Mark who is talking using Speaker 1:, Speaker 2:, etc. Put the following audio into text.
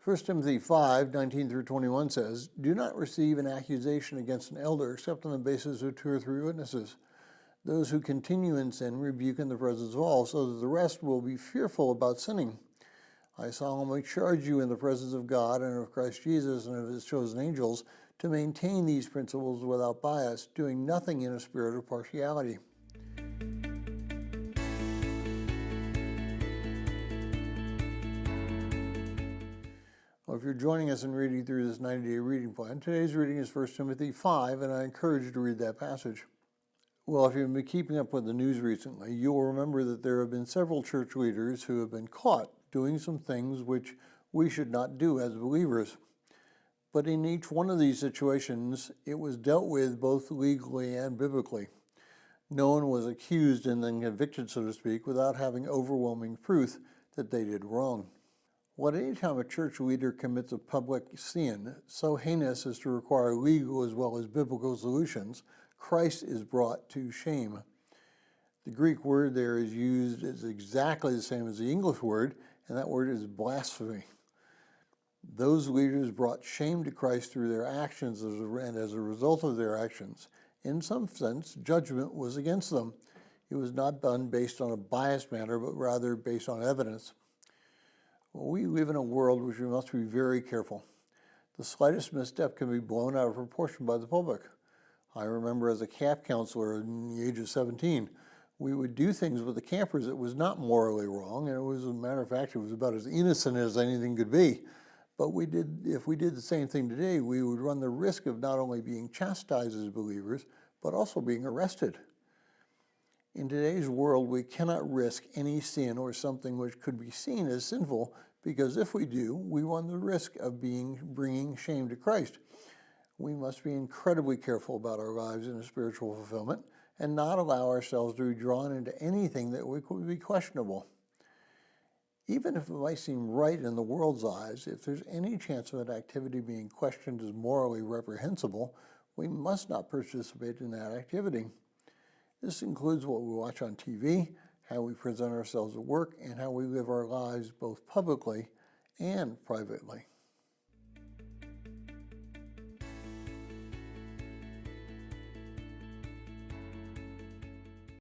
Speaker 1: 1 Timothy 5:19-21 says, "Do not receive an accusation against an elder except on the basis of 2 or 3 witnesses. Those who continue in sin rebuke in the presence of all, so that the rest will be fearful about sinning. I solemnly charge you in the presence of God and of Christ Jesus and of his chosen angels to maintain these principles without bias, doing nothing in a spirit of partiality." Well, if you're joining us in reading through this 90-day reading plan, today's reading is 1 Timothy 5, and I encourage you to read that passage. Well, if you've been keeping up with the news recently, you'll remember that there have been several church leaders who have been caught doing some things which we should not do as believers. But in each one of these situations, it was dealt with both legally and biblically. No one was accused and then convicted, so to speak, without having overwhelming proof that they did wrong. Well, anytime a church leader commits a public sin so heinous as to require legal as well as biblical solutions, Christ is brought to shame. The Greek word there is used as exactly the same as the English word, and that word is blasphemy. Those leaders brought shame to Christ through their actions, and as a result of their actions, in some sense, judgment was against them. It was not done based on a biased manner, but rather based on evidence. Well, we live in a world which we must be very careful. The slightest misstep can be blown out of proportion by the public. I remember as a camp counselor in the age of 17, we would do things with the campers that was not morally wrong, and it was, as a matter of fact, it was about as innocent as anything could be. But if we did the same thing today, we would run the risk of not only being chastised as believers, but also being arrested. In today's world, we cannot risk any sin or something which could be seen as sinful, because if we do, we run the risk of bringing shame to Christ. We must be incredibly careful about our lives in a spiritual fulfillment and not allow ourselves to be drawn into anything that would be questionable. Even if it might seem right in the world's eyes, if there's any chance of an activity being questioned as morally reprehensible, we must not participate in that activity. This includes what we watch on TV, how we present ourselves at work, and how we live our lives both publicly and privately.